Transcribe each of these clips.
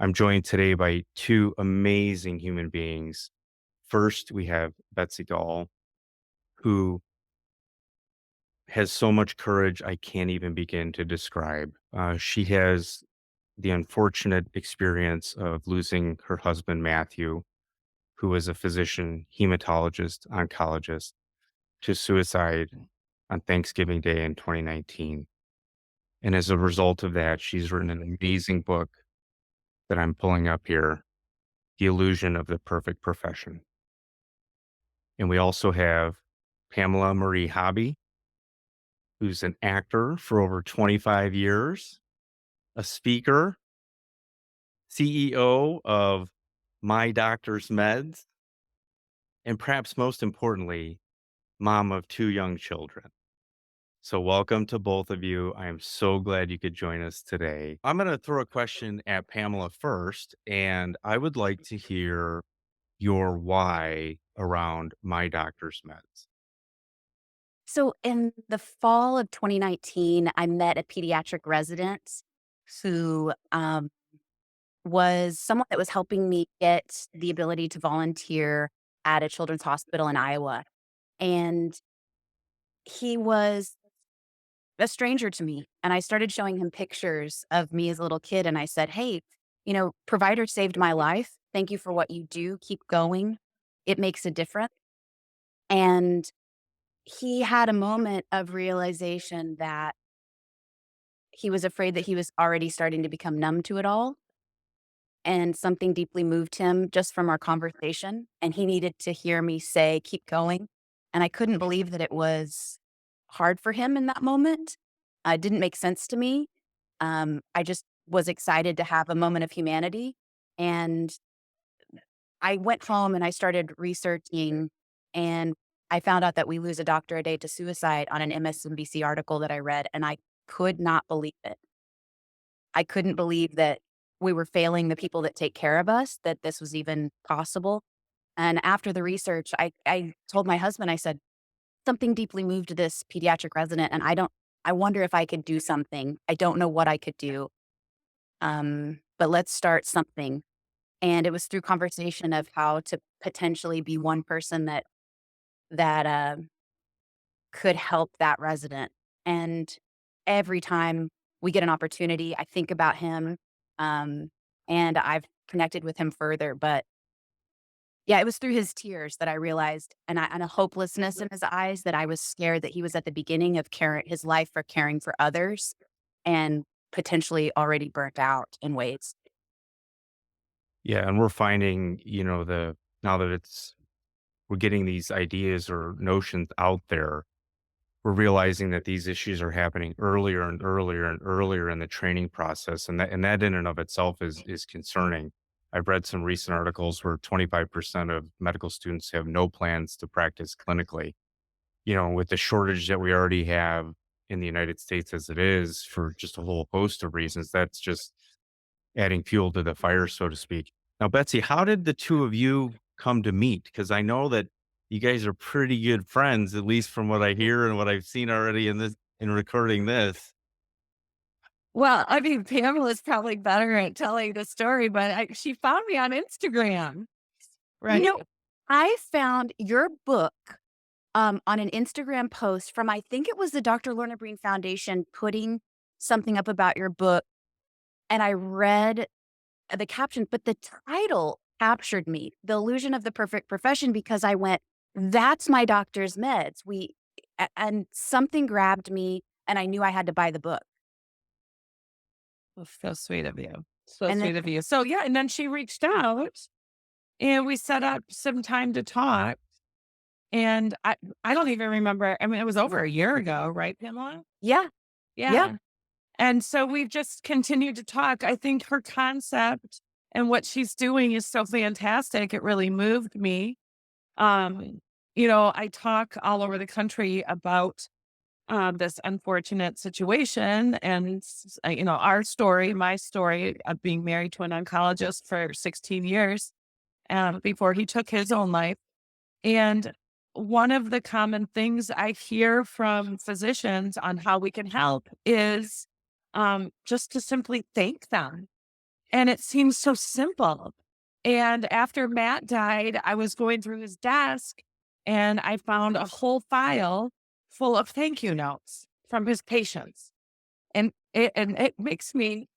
I'm joined today by two amazing human beings. First, we have Betsy Gall, who has so much courage I can't even begin to describe. She has the unfortunate experience of losing her husband, Matthew, who was a physician, hematologist, oncologist, to suicide on Thanksgiving Day in 2019. And as a result of that, she's written an amazing book that I'm pulling up here, The Illusion of the Perfect Profession. And we also have Pamela Marie Hobby, who's an actor for over 25 years, a speaker, CEO of My Doctor's Meds, and perhaps most importantly, mom of two young children. So, welcome to both of you. I am so glad you could join us today. I'm going to throw a question at Pamela first, and I would like to hear your why around My Doctor's Meds. So in the fall of 2019, I met a pediatric resident who was someone that was helping me get the ability to volunteer at a children's hospital in Iowa. And he was a stranger to me. And I started showing him pictures of me as a little kid. And I said, hey, provider saved my life. Thank you for what you do. Keep going. It makes a difference. And he had a moment of realization that he was afraid that he was already starting to become numb to it all, and something deeply moved him just from our conversation, and he needed to hear me say, "Keep going," and I couldn't believe that it was hard for him in that moment. It didn't make sense to me. I just was excited to have a moment of humanity, and I went home and I started researching, and I found out that we lose a doctor a day to suicide on an MSNBC article that I read, and I could not believe it. I couldn't believe that we were failing the people that take care of us, that this was even possible. And after the research, I told my husband, I said, something deeply moved this pediatric resident, and I wonder if I could do something. I don't know what I could do, but let's start something. And it was through conversation of how to potentially be one person that could help that resident. And every time we get an opportunity, I think about him, um, and I've connected with him further. But yeah, it was through his tears that I realized, and a hopelessness in his eyes, that I was scared that he was at the beginning of his life for caring for others, and potentially already burnt out in ways. Yeah, and we're finding, now that we're getting these ideas or notions out there, we're realizing that these issues are happening earlier and earlier and earlier in the training process. And that in and of itself is concerning. I've read some recent articles where 25% of medical students have no plans to practice clinically. With the shortage that we already have in the United States as it is for just a whole host of reasons, that's just adding fuel to the fire, so to speak. Now, Betsy, how did the two of you come to meet? Because I know that you guys are pretty good friends, at least from what I hear and what I've seen already in recording this. Well, I mean, Pamela's probably better at telling the story, but she found me on Instagram. You Right. know, I found your book on an Instagram post from, I think it was the Dr. Lorna Breen Foundation, putting something up about your book, and I read the caption, but the title captured me, "The Illusion of the Perfect Profession," because I went, "That's my doctor's meds." And something grabbed me, and I knew I had to buy the book. Well, so sweet of you. So And then sweet of you. So, yeah. And then she reached out and we set up some time to talk. And I don't even remember. I mean, it was over a year ago, right, Pamela? yeah, yeah. Yeah. And so we've just continued to talk. I think her concept and what she's doing is so fantastic. It really moved me. Um, I talk all over the country about this unfortunate situation and, our story, my story of being married to an oncologist for 16 years before he took his own life. And one of the common things I hear from physicians on how we can help is just to simply thank them And it seems so simple. And after Matt died, I was going through his desk and I found a whole file full of thank you notes from his patients. And it makes me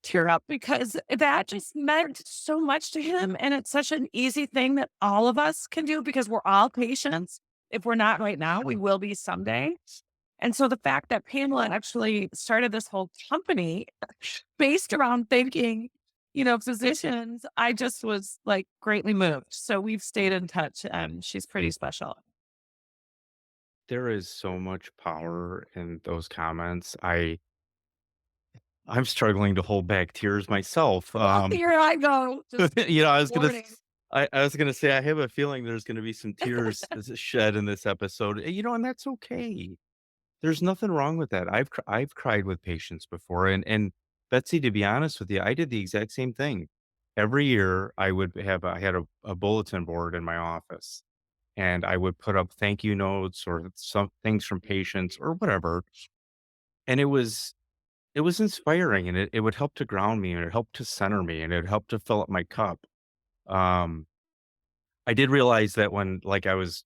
tear up because that just meant so much to him. And it's such an easy thing that all of us can do because we're all patients. If we're not right now, we will be someday. And so the fact that Pamela actually started this whole company based around thanking, physicians, I just was like greatly moved. So we've stayed in touch. She's pretty special. There is so much power in those comments. I'm struggling to hold back tears myself. Oh, here I go. Just You know, warning. I was gonna say I have a feeling there's gonna be some tears shed in this episode. And that's okay. There's nothing wrong with that. I've cried with patients before, and Betsy, to be honest with you, I did the exact same thing. Every year, I had a bulletin board in my office, and I would put up thank you notes or some things from patients or whatever, and it was inspiring, and it would help to ground me, and it helped to center me, and it helped to fill up my cup. Um, I did realize that when, like, I was,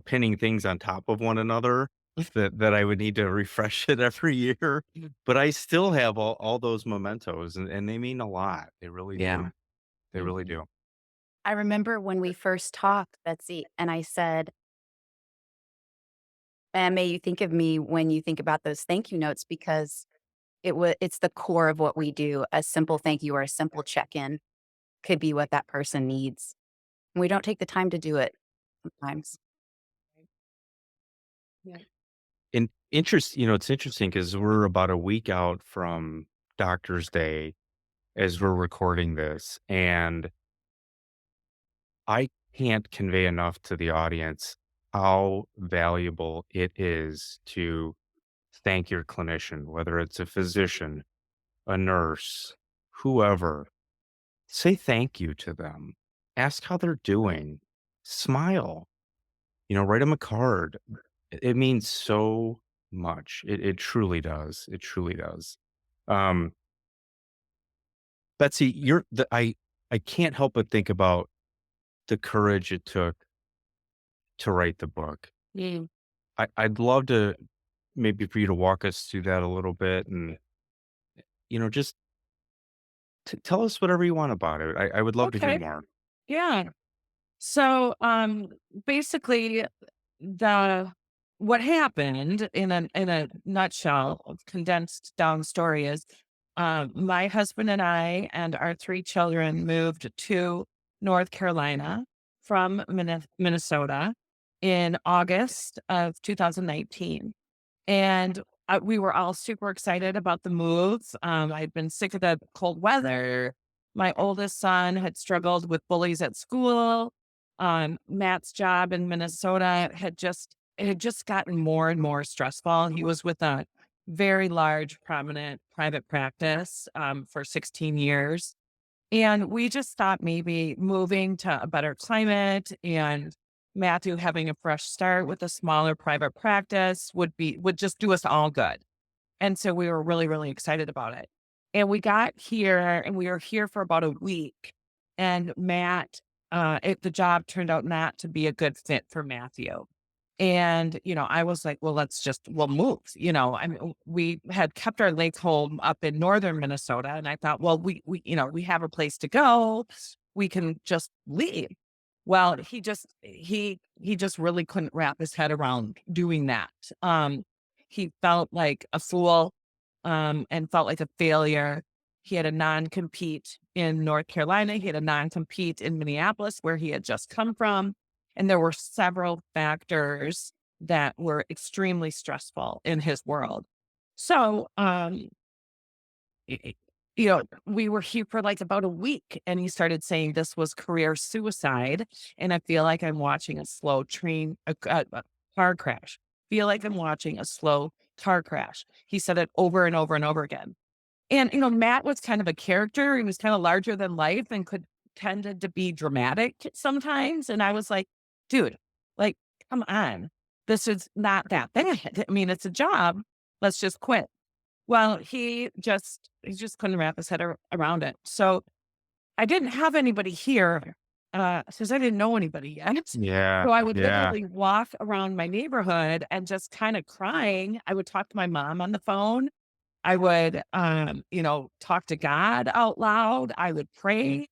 pinning things on top of one another, that I would need to refresh it every year, but I still have all those mementos, and they mean a lot. They really do. Yeah. They really Mhm. do. I remember when we first talked, Betsy, and I said, "And may you think of me when you think about those thank you notes because it's the core of what we do. A simple thank you or a simple check-in could be what that person needs. We don't take the time to do it sometimes." Yeah. It's interesting because we're about a week out from Doctor's Day as we're recording this, and I can't convey enough to the audience how valuable it is to thank your clinician, whether it's a physician, a nurse, whoever. Say thank you to them. Ask how they're doing. Smile. Write them a card. It means so much. It truly does. It truly does. Um, Betsy, I can't help but think about the courage it took to write the book. Mm. I'd love to maybe for you to walk us through that a little bit and, just tell us whatever you want about it. I would love to hear Okay. more. Yeah. So, basically, the what happened in a nutshell, condensed down story is, my husband and I and our 3 children moved to North Carolina from Minnesota in August of 2019. And, we were all super excited about the move. I'd been sick of the cold weather. My oldest son had struggled with bullies at school. Matt's job in Minnesota had just gotten more and more stressful. He was with a very large, prominent private practice, for 16 years. And we just thought maybe moving to a better climate and Matthew having a fresh start with a smaller private practice would just do us all good. And so we were really, really excited about it. And we got here and we were here for about a week. And the job turned out not to be a good fit for Matthew. And, I was like, well, we'll move. I mean, we had kept our lake home up in northern Minnesota. And I thought, well, we have a place to go. We can just leave. Well, he just really couldn't wrap his head around doing that. He felt like a fool, and felt like a failure. He had a non-compete in North Carolina. He had a non-compete in Minneapolis, where he had just come from. And there were several factors that were extremely stressful in his world. So, y- we were here for like about a week and he started saying this was career suicide. And I feel like I'm watching a slow car crash. Feel like I'm watching a slow car crash. He said it over and over and over again. And, Matt was kind of a character. He was kind of larger than life and could tended to be dramatic sometimes. And I was like, dude, like, come on. This is not that bad. I mean, it's a job. Let's just quit. Well, he just couldn't wrap his head around it. So I didn't have anybody here, since I didn't know anybody yet. Yeah, So I would yeah. literally walk around my neighborhood and just kind of crying. I would talk to my mom on the phone. I would, talk to God out loud. I would pray.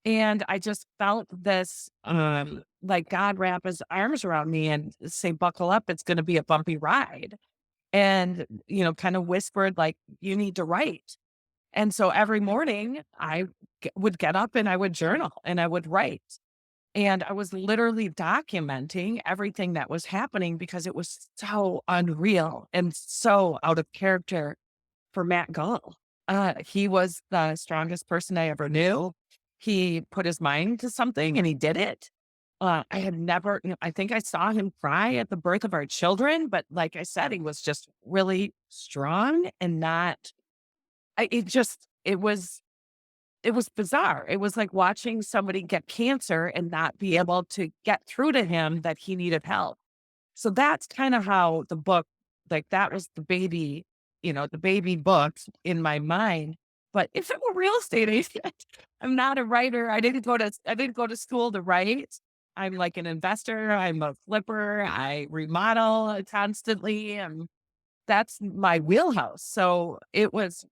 And I just felt this, like God wrap his arms around me and say, buckle up. It's going to be a bumpy ride. And, kind of whispered, like, you need to write. And so every morning would get up and I would journal and I would write. And I was literally documenting everything that was happening because it was so unreal and so out of character for Matt Gull. He was the strongest person I ever knew. He put his mind to something and he did it. I had never, I think I saw him cry at the birth of our children, but like I said, he was just really strong and not, it was bizarre. It was like watching somebody get cancer and not be able to get through to him that he needed help. So that's kind of how the book, like that was the baby book in my mind. But if it were real estate agent, I'm not a writer. I didn't go to school to write. I'm like an investor. I'm a flipper. I remodel constantly. And that's my wheelhouse. So it was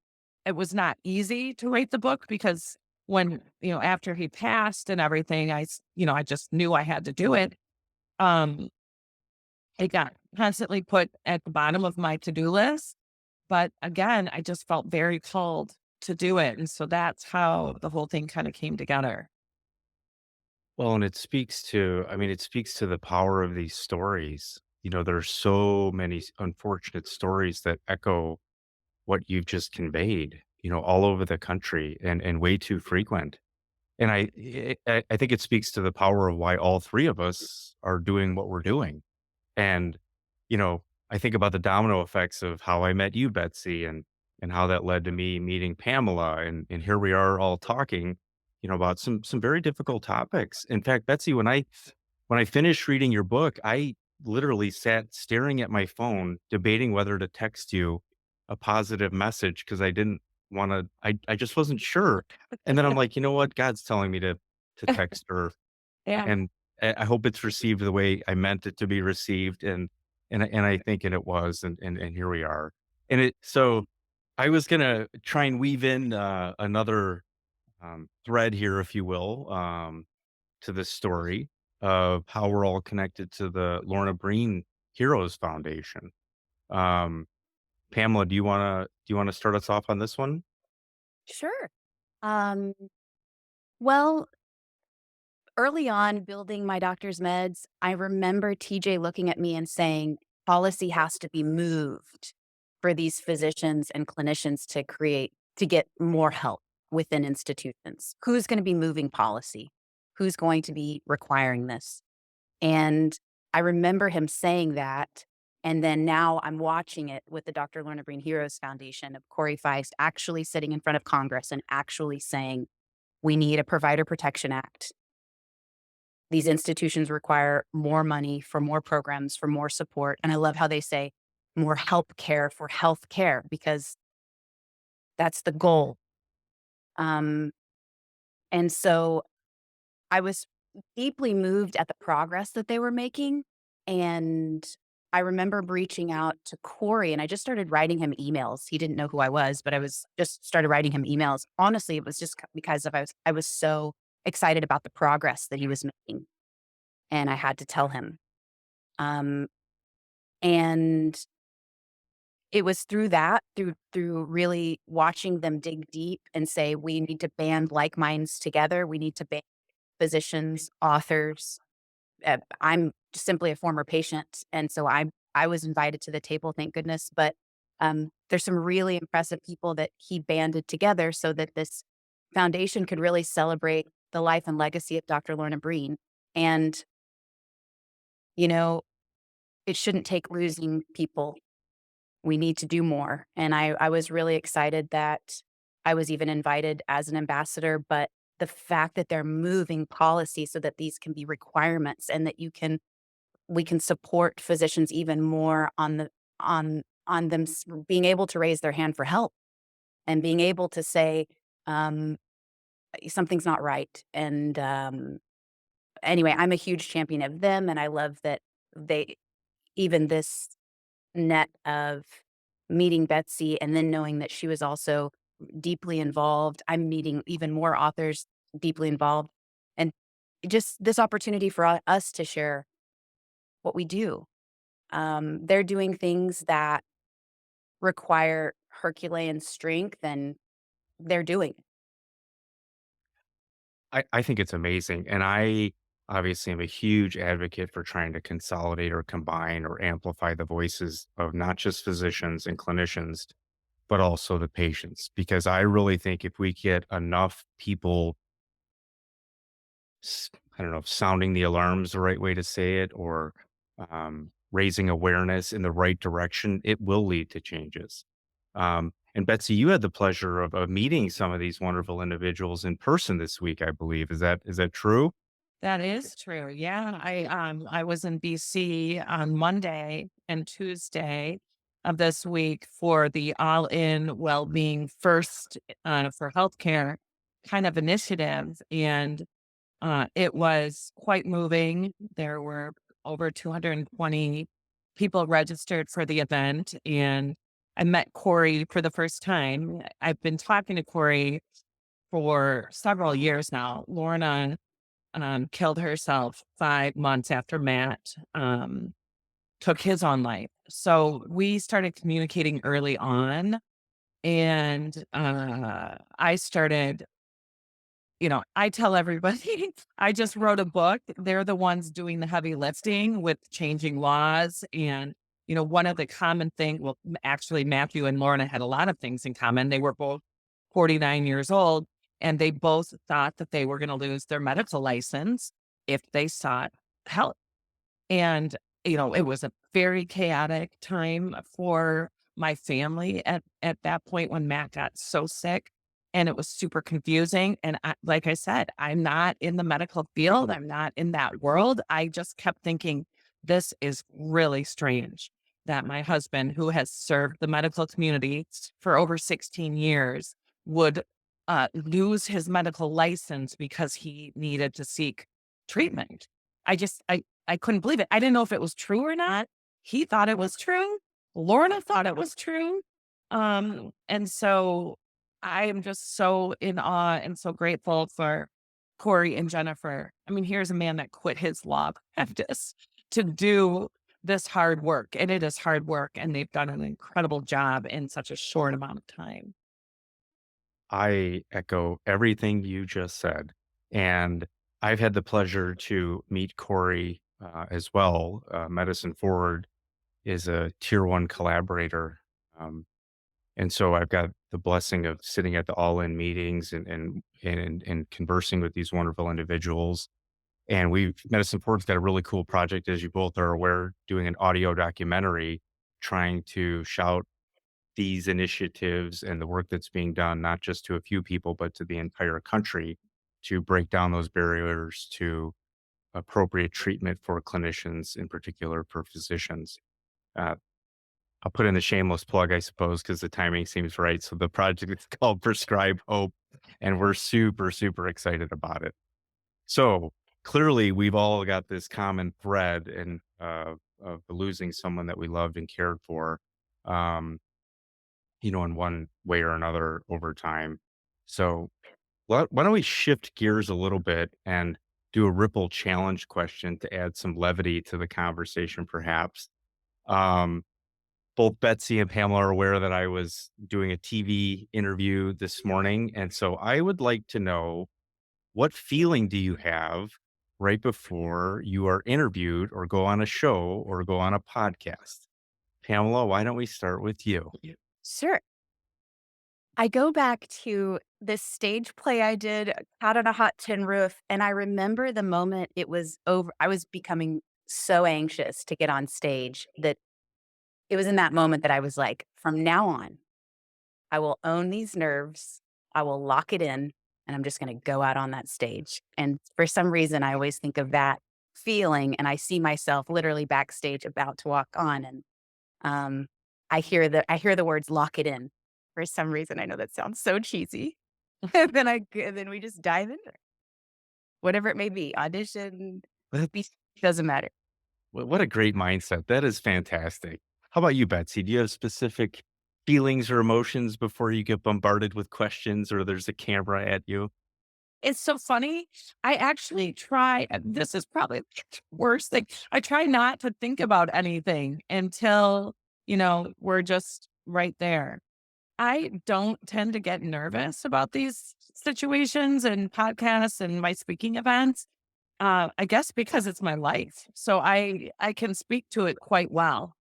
not easy to write the book because when, after he passed and everything, I just knew I had to do it. Um, it got constantly put at the bottom of my to-do list. But again, I just felt very called to do it. And so that's how the whole thing kind of came together. Well, and it speaks to the power of these stories. There's so many unfortunate stories that echo what you've just conveyed, all over the country and way too frequent. And I think it speaks to the power of why all three of us are doing what we're doing. And, I think about the domino effects of how I met you, Betsy, and how that led to me meeting Pamela. And here we are all talking, about some very difficult topics. In fact, Betsy, when I finished reading your book, I literally sat staring at my phone, debating whether to text you a positive message because I didn't want to, I just wasn't sure. And then I'm like, you know what? God's telling me to text her, Yeah. and I hope it's received the way I meant it to be received, and I think it was, and here we are. So I was gonna try and weave in another thread here, if you will, to this story of how we're all connected to the Lorna Breen Heroes Foundation. Um, Pamela, do you wanna start us off on this one? Sure. Um, well, early on building my doctor's meds, I remember TJ looking at me and saying, policy has to be moved for these physicians and clinicians to get more help within institutions. Who's going to be moving policy? Who's going to be requiring this? And I remember him saying that. And then now I'm watching it with the Dr. Lorna Breen Heroes Foundation of Corey Feist actually sitting in front of Congress and actually saying, we need a Provider Protection Act. These institutions require more money for more programs, for more support. And I love how they say more help care for health care because that's the goal. Um, and so I was deeply moved at the progress that they were making. And I remember reaching out to Corey and I just started writing him emails. He didn't know who I was, but I was just started writing him emails. Honestly, it was just because I was so excited about the progress that he was making. And I had to tell him. Um, and it was through that, through really watching them dig deep and say, we need to band like minds together. We need to band physicians, authors. I'm simply a former patient, and so I was invited to the table, thank goodness. But there's some really impressive people that he banded together so that this foundation could really celebrate the life and legacy of Dr. Lorna Breen. And you know, it shouldn't take losing people. We need to do more. And I was really excited that I was even invited as an ambassador, but the fact that they're moving policy so that these can be requirements and that we can support physicians even more on on them being able to raise their hand for help and being able to say, um, something's not right. And anyway, I'm a huge champion of them. And I love that they, even this net of meeting Betsy and then knowing that she was also deeply involved. I'm meeting even more authors deeply involved. And just this opportunity for us to share what we do. They're doing things that require Herculean strength, and they're doing it. I think it's amazing, and I obviously am a huge advocate for trying to consolidate or combine or amplify the voices of not just physicians and clinicians, but also the patients, because I really think if we get enough people I don't know if sounding the alarm is the right way to say it, or raising awareness in the right direction, it will lead to changes. And Betsy, you had the pleasure of meeting some of these wonderful individuals in person this week, I believe. Is that true? That is true. Yeah. I was in BC on Monday and Tuesday of this week for the All In Wellbeing First for Healthcare kind of initiative. And it was quite moving. There were over 220 people registered for the event. And I met Corey for the first time. I've been talking to Corey for several years now. Lorna killed herself 5 months after Matt took his own life. So we started communicating early on. And I started, I tell everybody, I just wrote a book. They're the ones doing the heavy lifting with changing laws. And, one of the common thing, well, actually, Matthew and Lorna had a lot of things in common. They were both 49 years old, and they both thought that they were going to lose their medical license if they sought help. And, it was a very chaotic time for my family at that point when Matt got so sick. And it was super confusing. And like I said, I'm not in the medical field. I'm not in that world. I just kept thinking, this is really strange that my husband, who has served the medical community for over 16 years, would lose his medical license because he needed to seek treatment. I couldn't believe it. I didn't know if it was true or not. He thought it was true. Lorna thought it was true. And so I am just so in awe and so grateful for Corey and Jennifer. I mean, here's a man that quit his law practice to do this hard work. And it is hard work. And they've done an incredible job in such a short amount of time. I echo everything you just said. And I've had the pleasure to meet Corey as well. Medicine Forward is a tier one collaborator. Um, and so I've got the blessing of sitting at the all in meetings and conversing with these wonderful individuals. And Medicine Forward's got a really cool project, as you both are aware, doing an audio documentary trying to shout these initiatives and the work that's being done, not just to a few people, but to the entire country to break down those barriers to appropriate treatment for clinicians, in particular for physicians. Uh, I'll put in the shameless plug, I suppose, because the timing seems right. So the project is called Prescribe Hope, and we're super, super excited about it. So clearly, we've all got this common thread of losing someone that we loved and cared for. Um, in one way or another over time. So why don't we shift gears a little bit and do a ripple challenge question to add some levity to the conversation, perhaps. Um, Both Betsy and Pamela are aware that I was doing a TV interview this morning. And so I would like to know, what feeling do you have right before you are interviewed or go on a show or go on a podcast? Pamela, why don't we start with you? Sure. I go back to this stage play I did, Out on a Hot Tin Roof, and I remember the moment it was over. I was becoming so anxious to get on stage that it was in that moment that I was like, from now on, I will own these nerves. I will lock it in, and I'm just going to go out on that stage. And for some reason, I always think of that feeling, and I see myself literally backstage about to walk on. And um, I hear the words "lock it in." For some reason, I know that sounds so cheesy. And then we just dive into it. Whatever it may be, audition, speech, That's doesn't matter. what a great mindset. That is fantastic. How about you, Betsy? Do you have specific feelings or emotions before you get bombarded with questions or there's a camera at you? It's so funny. I actually try, and this is probably the worst thing. I try not to think about anything until, we're just right there. I don't tend to get nervous about these situations and podcasts and my speaking events. I guess because it's my life. So I can speak to it quite well.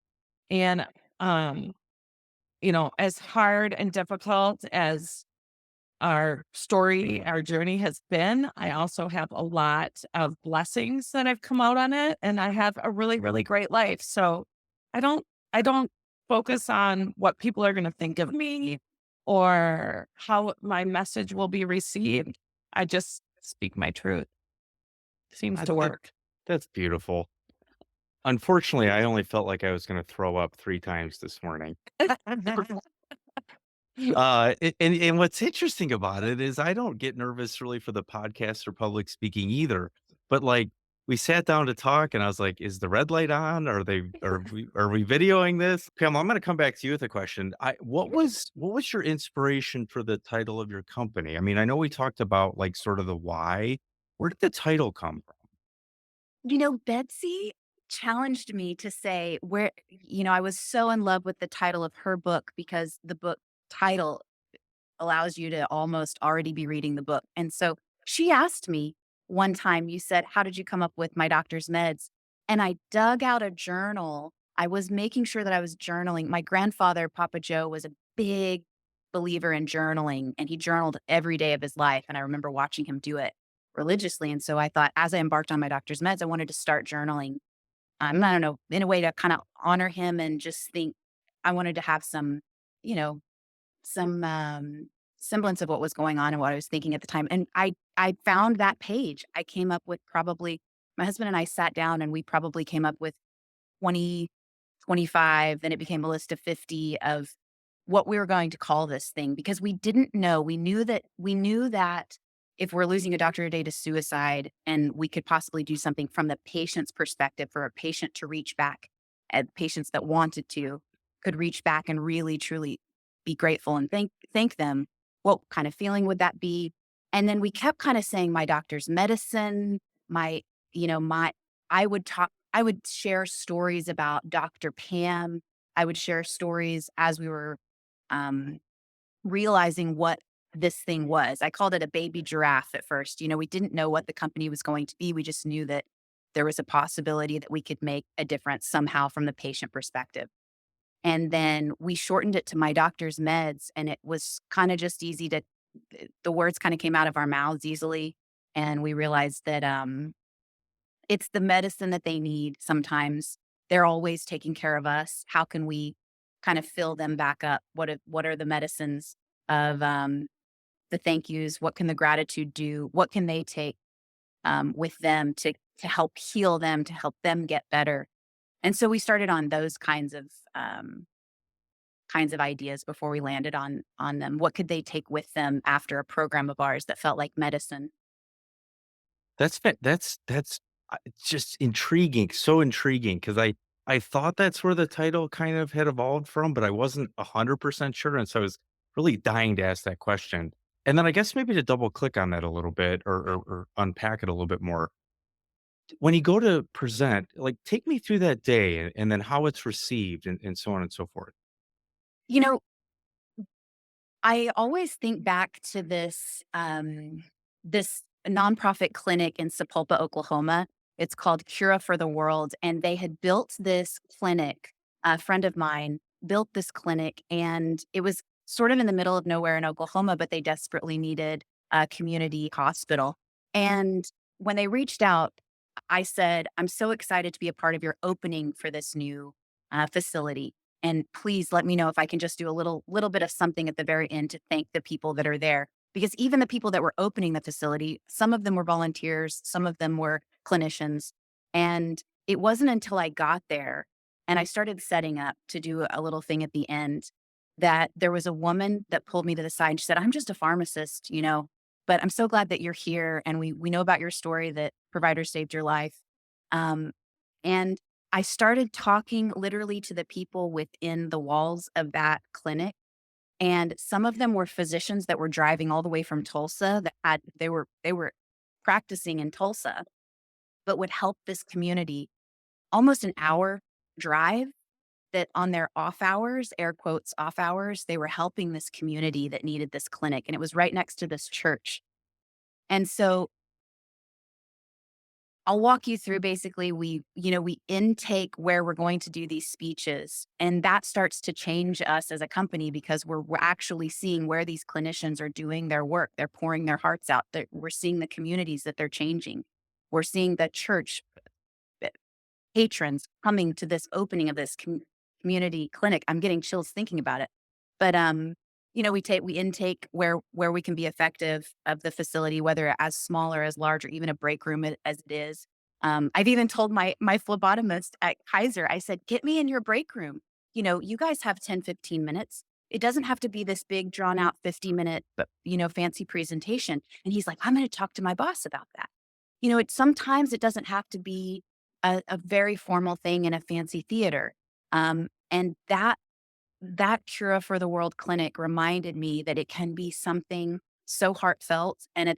And um, as hard and difficult as our story, our journey has been, I also have a lot of blessings that have come out on it, and I have a really, really great life. So I don't focus on what people are going to think of me or how my message will be received. I just speak my truth. Seems to That, work. that's beautiful. Unfortunately, I only felt like I was going to throw up 3 times this morning. And what's interesting about it is I don't get nervous really for the podcast or public speaking either. But like we sat down to talk and I was like, is the red light on? Are we videoing this? Pam, I'm gonna come back to you with a question. What was your inspiration for the title of your company? I mean, I know we talked about like sort of the why. Where did the title come from? Betsy challenged me to say I was so in love with the title of her book because the book title allows you to almost already be reading the book. And so she asked me one time, you said, "How did you come up with my doctor's meds?" And I dug out a journal. I was making sure that I was journaling. My grandfather, Papa Joe, was a big believer in journaling, and he journaled every day of his life. And I remember watching him do it religiously. And so I thought, as I embarked on my doctor's meds, I wanted to start journaling. I don't know, in a way to kind of honor him and just think I wanted to have you know, some semblance of what was going on and what I was thinking at the time. And I found that page. I came up with probably my husband and I sat down and we probably came up with 20, 25. Then it became a list of 50 of what we were going to call this thing because we didn't know. We knew that if we're losing a doctor a day to suicide and we could possibly do something from the patient's perspective for a patient to reach back and patients that wanted to could reach back and really truly be grateful and thank them. What kind of feeling would that be? And then we kept kind of saying my doctor's medicine, my, my I would share stories about Dr. Pam. I would share stories as we were um, realizing what this thing was. I called it a baby giraffe at first. We didn't know what the company was going to be. We just knew that there was a possibility that we could make a difference somehow from the patient perspective. And then we shortened it to my doctor's meds, and it was kind of just easy to, the words kind of came out of our mouths easily. And we realized that it's the medicine that they need sometimes. They're always taking care of us. How can we kind of fill them back up? What are the medicines of the thank yous? What can the gratitude do? What can they take with them to help heal them, to help them get better? And so we started on those kinds of ideas before we landed on them. What could they take with them after a program of ours that felt like medicine? It's just intriguing, so intriguing because I thought that's where the title kind of had evolved from, but I wasn't 100% sure, and so I was really dying to ask that question. And then I guess maybe to double click on that a little bit or unpack it a little bit more. When you go to present, like, take me through that day and then how it's received and so on and so forth. You know, I always think back to this nonprofit clinic in Sepulpa, Oklahoma. It's called Cura for the World, and they had built this clinic. A friend of mine built this clinic, and it was sort of in the middle of nowhere in Oklahoma, but they desperately needed a community hospital. And when they reached out, I said, "I'm so excited to be a part of your opening for this new facility. And please let me know if I can just do a little bit of something at the very end to thank the people that are there." Because even the people that were opening the facility, some of them were volunteers, some of them were clinicians. And it wasn't until I got there And I started setting up to do a little thing at the end that there was a woman that pulled me to the side and she said, "I'm just a pharmacist, but I'm so glad that you're here. And we know about your story that providers saved your life." Um, and I started talking literally to the people within the walls of that clinic. And some of them were physicians that were driving all the way from Tulsa they were practicing in Tulsa, but would help this community almost an hour drive that on their off hours, air quotes, off hours, they were helping this community that needed this clinic. And it was right next to this church. And so I'll walk you through basically we intake where we're going to do these speeches, and that starts to change us as a company because we're actually seeing where these clinicians are doing their work. They're pouring their hearts out. We're seeing the communities that they're changing. We're seeing the church patrons coming to this opening of this community clinic. I'm getting chills thinking about it. But we intake where we can be effective of the facility, whether as small or as large, or even a break room as it is. I've even told my phlebotomist at Kaiser, I said, "Get me in your break room. You guys have 10-15 minutes. It doesn't have to be this big drawn out 50-minute, but fancy presentation." And he's like, "I'm going to talk to my boss about that." Sometimes it doesn't have to be a very formal thing in a fancy theater. And that Cura for the World clinic reminded me that it can be something so heartfelt and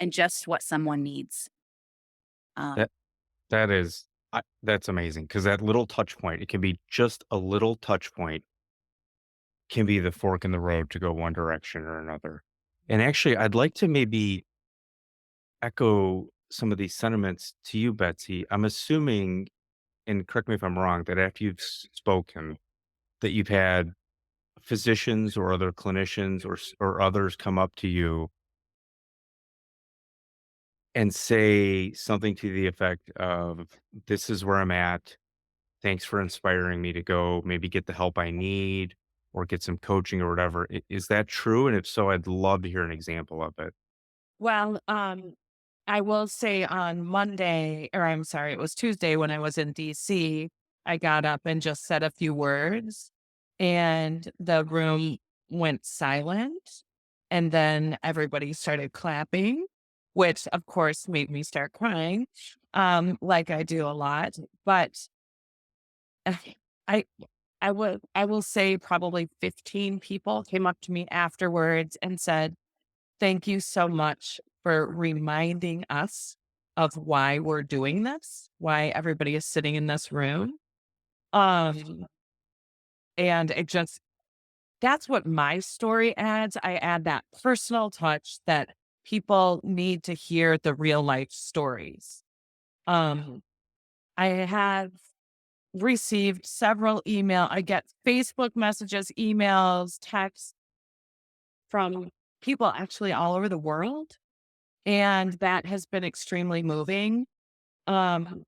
just what someone needs. Um, That that is that's amazing because that little touch point, it can be just a little touch point, can be the fork in the road to go one direction or another. And actually, I'd like to maybe echo some of these sentiments to you, Betsy. I'm assuming, and correct me if I'm wrong, that after you've spoken, that you've had physicians or other clinicians or others come up to you and say something to the effect of, "This is where I'm at. Thanks for inspiring me to go maybe get the help I need or get some coaching or whatever." Is that true? And if so, I'd love to hear an example of it. Well, I will say on Monday, or I'm sorry, it was Tuesday when I was in DC, I got up and just said a few words and the room went silent. And then everybody started clapping, which of course made me start crying, like I do a lot. But uh, I, I will say probably 15 people came up to me afterwards and said, "Thank you so much for reminding us of why we're doing this, why everybody is sitting in this room." Um, and it just that's what my story adds. I add that personal touch that people need to hear the real life stories. Um, I have received several I get Facebook messages, emails, texts from people actually all over the world. And that has been extremely moving. Um,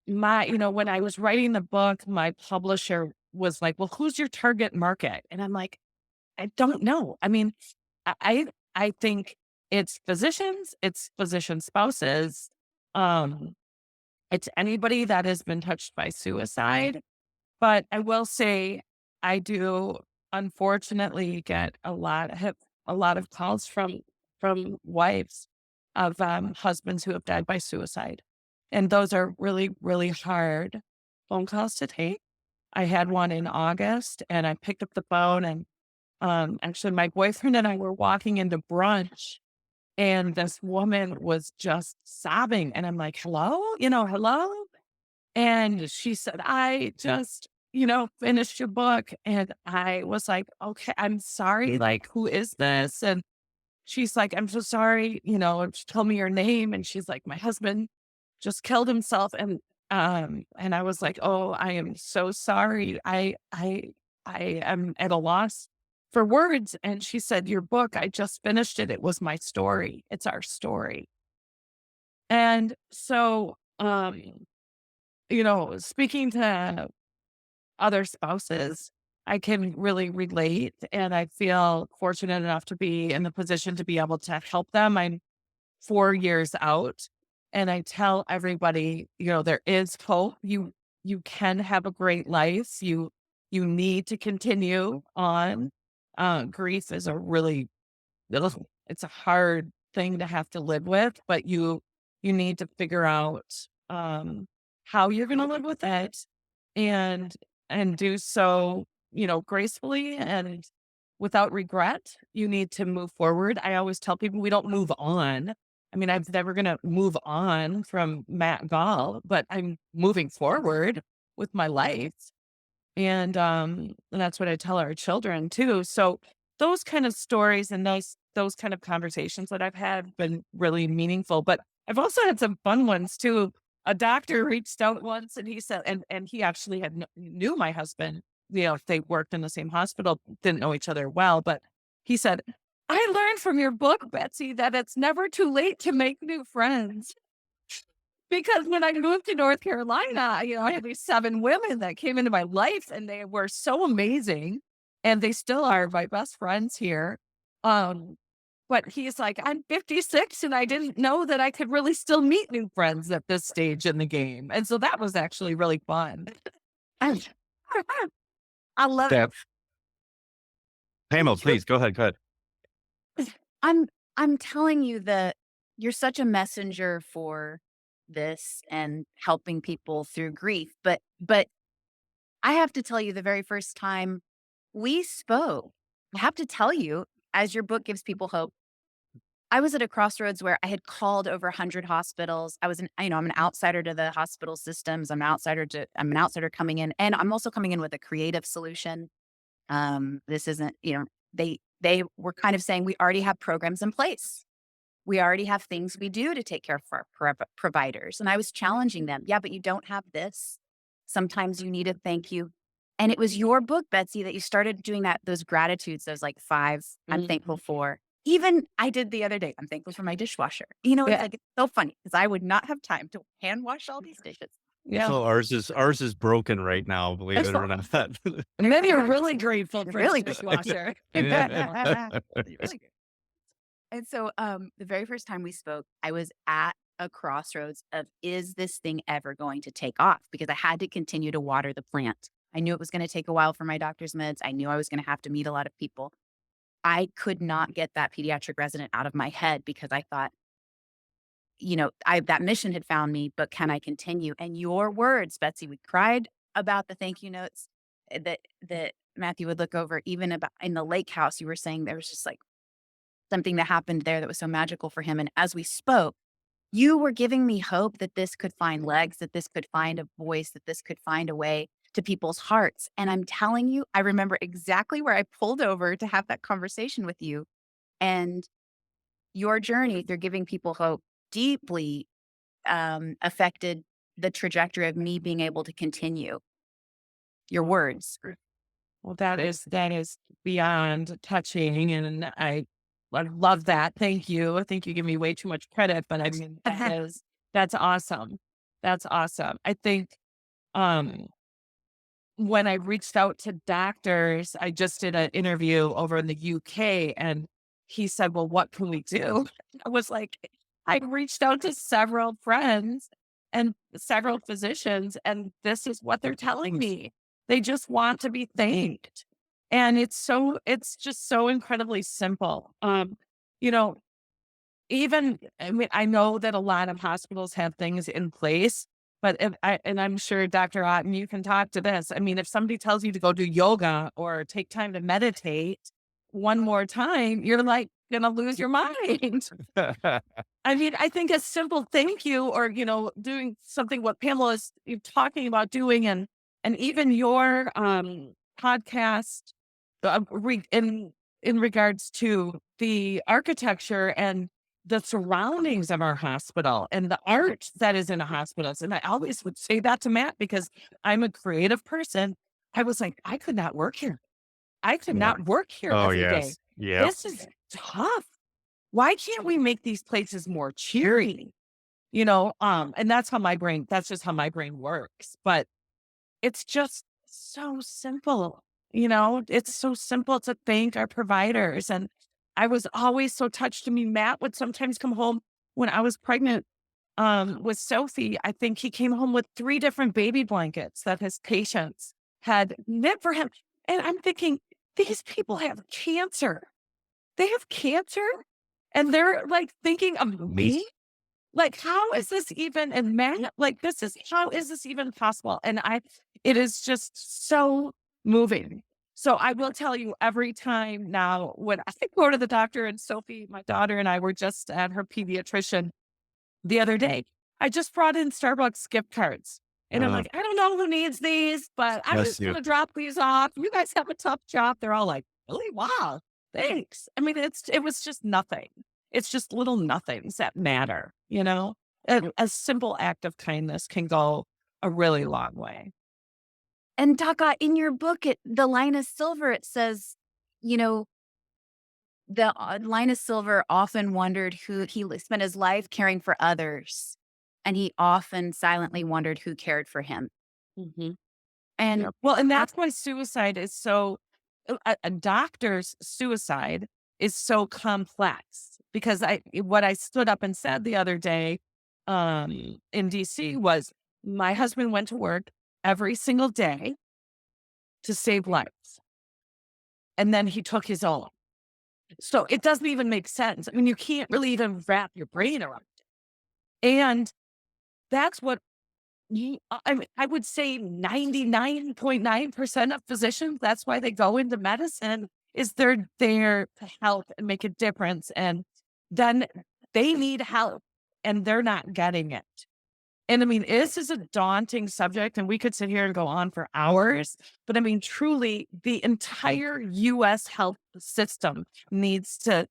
when I was writing the book, my publisher was like, "Well, who's your target market?" And I'm like, "I don't know." I mean, I I I think it's physicians, it's physician spouses, um, it's anybody that has been touched by suicide. But I will say I do unfortunately get a lot of calls from wives of, husbands who have died by suicide. And those are really, really hard phone calls to take. I had one in August and I picked up the phone and, actually my boyfriend and I were walking into brunch and this woman was just sobbing and I'm like, "Hello? Hello?" And she said, "I just, finished your book." And I was like, "Okay, I'm sorry. Like, who is this?" And she's like, "I'm so sorry." And she told me her name. And she's like, "My husband just killed himself." And I was like, "Oh, I am so sorry. I am at a loss for words." And she said, "Your book, I just finished it. It was my story. It's our story." And so, speaking to other spouses, I can really relate. And I feel fortunate enough to be in the position to be able to help them. I'm 4 years out and I tell everybody, there is hope. you can have a great life. You need to continue on. Grief is a really ugh, it's a hard thing to have to live with, but you need to figure out how you're going to live with it and do so, gracefully and without regret. You need to move forward. I always tell people we don't move on. I mean, I'm never going to move on from Matt Gall, but I'm moving forward with my life. And that's what I tell our children too. So those kind of stories and those kind of conversations that I've had have been really meaningful. But I've also had some fun ones too. A doctor reached out once and he said, and he actually knew my husband. If they worked in the same hospital, didn't know each other well, but he said, "I learned from your book, Betsy, that it's never too late to make new friends." Because when I moved to North Carolina, I had these 7 women that came into my life, and they were so amazing, and they still are my best friends here. Um, but he's like, "I'm 56, and I didn't know that I could really still meet new friends at this stage in the game." And so that was actually really fun. I I love That Pamela, please go ahead, go ahead. I'm I'm telling you that you're such a messenger for this and helping people through grief. But I have to tell you the very first time we spoke, I have to tell you, as your book gives people hope, I was at a crossroads where I had called over 100 hospitals. I'm an outsider to the hospital systems. I'm an outsider coming in, and I'm also coming in with a creative solution. This isn't, they were kind of saying we already have programs in place. We already have things we do to take care of our providers. And I was challenging them. Yeah, but you don't have this. Sometimes you need a thank you. And it was your book, Betsy, that you started doing those gratitudes, those like 5 I'm thankful Mhm. for. Even I did the other day. I'm thankful for my dishwasher. It's Yeah, like, it's so funny because I would not have time to hand wash all these dishes. yeah. So ours is broken right now, believe it or not. And then you're really grateful for the Really good. dishwasher. Really good. And so, the very first time we spoke, I was at a crossroads of, is this thing ever going to take off? Because I had to continue to water the plant. I knew it was going to take a while for my doctor's meds. I knew I was going to have to meet a lot of people. I could not get that pediatric resident out of my head because I thought, that mission had found me, but can I continue? And your words, Betsy, we cried about the thank you notes that Matthew would look over, even about in the lake house. You were saying there was just like something that happened there that was so magical for him. And as we spoke, you were giving me hope that this could find legs, that this could find a voice, that this could find a way to people's hearts. And I'm telling you, I remember exactly where I pulled over to have that conversation with you. And your journey through giving people hope deeply affected the trajectory of me being able to continue. Your words. Well, that is beyond touching, and I love that. Thank you. I think you give me way too much credit, but I mean that's awesome. That's awesome. I think um when I reached out to doctors, I just did an interview over in the UK, and he said, "Well, what can we do?" I was like, I reached out to several friends and several physicians, and this is what they're telling me. They just want to be thanked. And it's just so incredibly simple. You know, I mean, I know that a lot of hospitals have things in place, but and I'm sure Dr. Otten, you can talk to this. I mean, if somebody tells you to go do yoga or take time to meditate one more time, you're like gonna lose your mind. I mean, I think a simple thank you or, doing something what Pamela is you're talking about doing and even your podcast in regards to the architecture and the surroundings of our hospital and the art that is in a hospital. And I always would say that to Matt because I'm a creative person. I was like, I could not work here. I could Yeah. not work here Oh, every day. yes. Yep. This is tough. Why can't we make these places more cheery? And that's just how my brain works. But it's just so simple. It's so simple to thank our providers. And I was always so touched. I mean, Matt would sometimes come home when I was pregnant with Sophie, I think he came home with 3 different baby blankets that his patients had knit for him. And I'm thinking, these people have cancer. They have cancer and they're like thinking of Me me? Like, how is this even and man, like this is how is this even possible? And it is just so moving. So I will tell you every time now when I go to the doctor and Sophie, my daughter and I were just at her pediatrician the other day. I just brought in Starbucks gift cards. And I'm uh, like, I don't know who needs these, but I'm bless just you. going to drop these off. You guys have a tough job. They're all like, really? Wow. Thanks. I mean, it was just nothing. It's just little nothings that matter, you know? And a simple act of kindness can go a really long way. And Taka, in your book, the Linus Silver, it says, you know, the Linus Silver often wondered who spent his life caring for others, and he often silently wondered who cared for him. Mhm. And Yep. Well, and that, that's why suicide is so a doctor's suicide is so complex because what I stood up and said the other day in DC was my husband went to work every single day to save lives and then he took his own. So it doesn't even make sense. I mean, you can't really even wrap your brain around it. And that's what I mean, I would say 99.9% of physicians, that's why they go into medicine, is they're there to help and make a difference, and then they need help, and they're not getting it. And I mean, this is a daunting subject, and we could sit here and go on for hours, but I mean, truly, the entire US health system needs to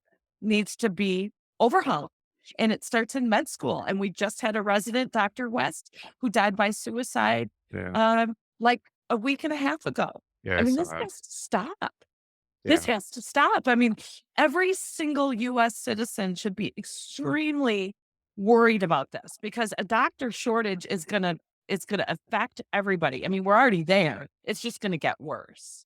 be overhauled. And it starts in med school. And we just had a resident, Dr. West, who died by suicide Yeah. like a week and a half ago. Yeah, I I mean, saw this that. has to stop. This Yeah. has to stop. I mean, every single US citizen should be extremely worried about this because a doctor shortage is going to affect everybody. I mean, we're already there. It's just going to get worse.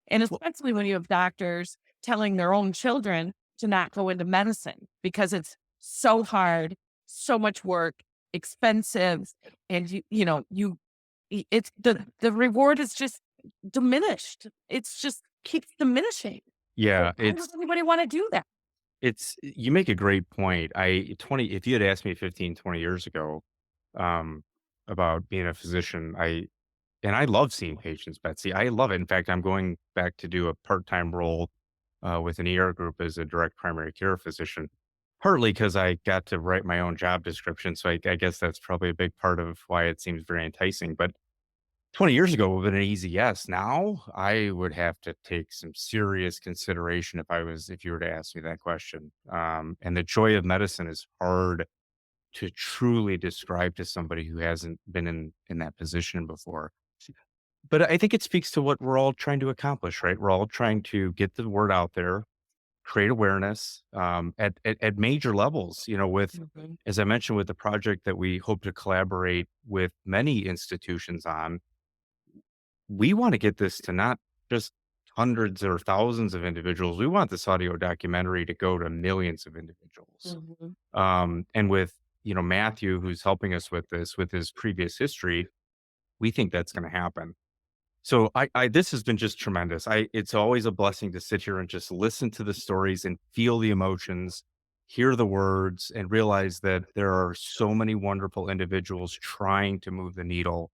And Well, especially when you have doctors telling their own children to not go into medicine because it's so hard, so much work, expensive, and it's the reward is just diminished. It's just keeps diminishing. So yeah, why would anybody want to do that? you make a great point. If you had asked me 15, 20 years ago, um, about being a physician, I love seeing patients, Betsy. I love it. In fact, I'm going back to do a part-time role, with an ER group as a direct primary care physician, partly because I got to write my own job description, so I guess that's probably a big part of why it seems very enticing, but 20 years ago would have been an easy yes. Now, I would have to take some serious consideration if you were to ask me that question. And the joy of medicine is hard to truly describe to somebody who hasn't been in that position before. But I think it speaks to what we're all trying to accomplish, right? We're all trying to get the word out there, create awareness, at major levels, Mhm. as I mentioned, with the project that we hope to collaborate with many institutions on. We want to get this to not just hundreds or thousands of individuals. We want this audio documentary to go to millions of individuals. Mhm. And with, Matthew, who's helping us with this, with his previous history, we think that's going to happen. So this has been just tremendous. It's always a blessing to sit here and just listen to the stories and feel the emotions, hear the words, and realize that there are so many wonderful individuals trying to move the needle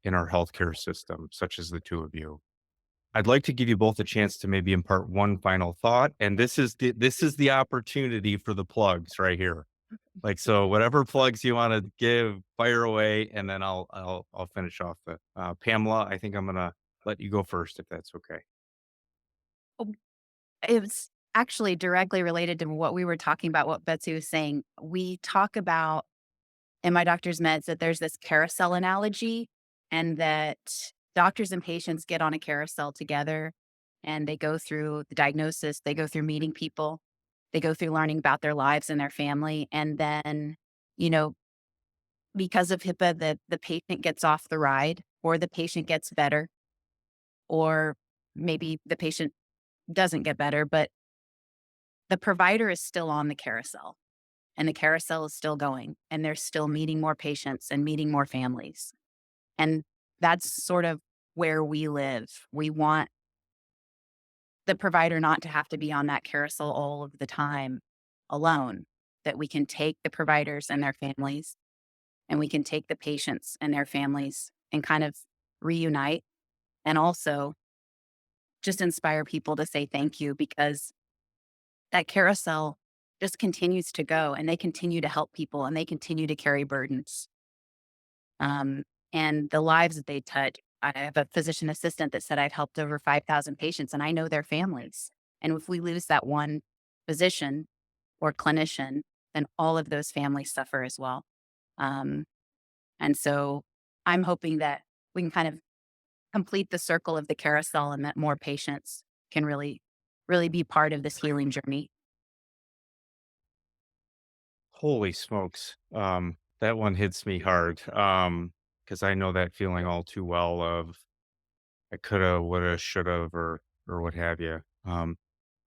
in our healthcare system, such as the two of you. I'd like to give you both a chance to maybe impart one final thought, and this is the opportunity for the plugs right here. Like, so whatever plugs you want to give, fire away, and then I'll finish off the Pamela. I think I'm gonna let you go first if that's okay. oh, it's actually directly related to what we were talking about, what Betsy was saying. We talk about in my doctor's meds that there's this carousel analogy, and that doctors and patients get on a carousel together and they go through the diagnosis, they go through meeting people, they go through learning about their lives and their family. And then, you know, because of HIPAA, the patient gets off the ride, or the patient gets better, or maybe the patient doesn't get better, but the provider is still on the carousel. and the carousel is still going, and they're still meeting more patients and meeting more families. And that's sort of where we live. We want the provider not to have to be on that carousel all of the time alone, that we can take the providers and their families, and we can take the patients and their families and kind of reunite, and also just inspire people to say thank you, because that carousel just continues to go, and they continue to help people, and they continue to carry burdens. Um, and the lives that they touch. I have a physician assistant that said I've helped over 5,000 patients, and I know their families. And if we lose that one physician or clinician, then all of those families suffer as well. Um, and so I'm hoping that we can kind of complete the circle of the carousel, and that more patients can really be part of this healing journey. Holy smokes. That one hits me hard. Because I know that feeling all too well of I coulda, woulda, shoulda, or what have you.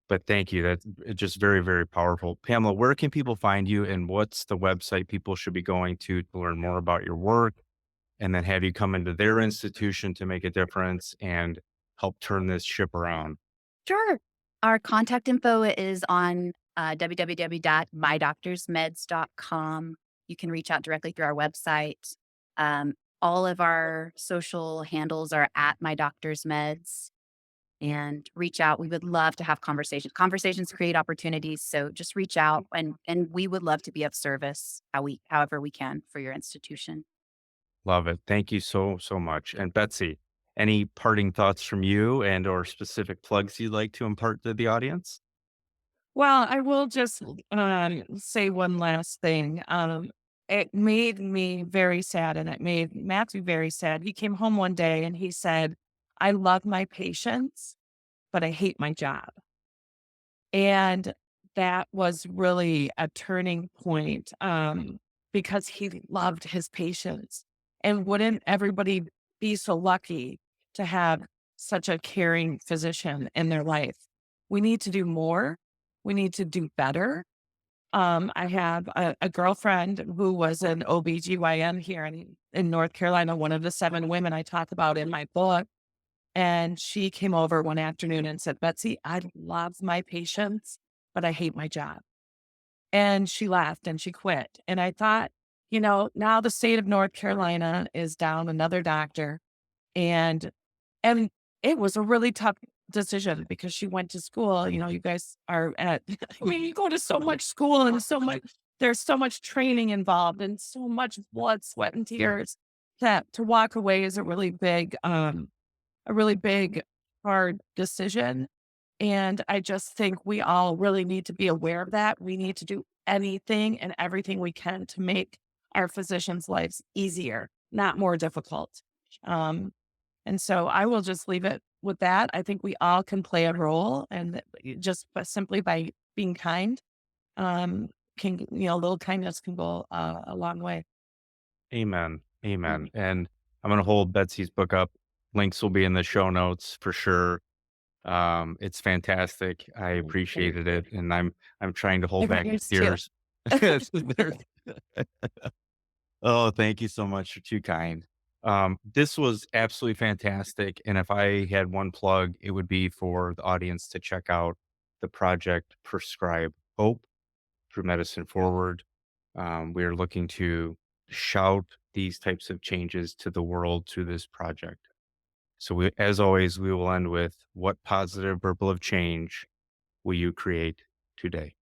But thank you. That's just very, very powerful. Pamela, where can people find you, and what's the website people should be going to learn more about your work, and then have you come into their institution to make a difference and help turn this ship around? Sure. Our contact info is on www.mydoctorsmeds.com. You can reach out directly through our website. All of our social handles are at My Doctor's Meds, and reach out. We would love to have conversations. Conversations create opportunities. So just reach out, and we would love to be of service however we can for your institution. Love it. Thank you so, so much. And Betsy, any parting thoughts from you and or specific plugs you'd like to impart to the audience? Well, I will just say one last thing. It made me very sad, and it made Matthew very sad. He came home one day and he said, I love my patients, but I hate my job. And that was really a turning point, because he loved his patients. And wouldn't everybody be so lucky to have such a caring physician in their life? We need to do more. We need to do better. I have a girlfriend who was an OBGYN here in North Carolina, one of the 7 women I talk about in my book. And she came over one afternoon and said, Betsy, I love my patients, but I hate my job. And she left and she quit. And I thought, now the state of North Carolina is down another doctor. And and it was a really tough decision because she went to school. You guys are at I mean, you go to so much school and there's so much training involved and so much blood, sweat, and tears that to walk away is a really big, hard decision. And I just think we all really need to be aware of that. We need to do anything and everything we can to make our physicians' lives easier, not more difficult. Um, and so I will just leave it with that. I think we all can play a role, and that just simply by being kind, um, little kindness can go a long way. Amen. Amen. And I'm going to hold Betsy's book up. Links will be in the show notes for sure. It's fantastic. I appreciated it, and I'm trying to hold Every back year's too. tears. There's- oh, thank you so much. You're too kind. This was absolutely fantastic. And if I had one plug, it would be for the audience to check out the project Prescribe Hope through Medicine Forward. We are looking to shout these types of changes to the world through this project. So, as always, we will end with what positive ripple of change will you create today?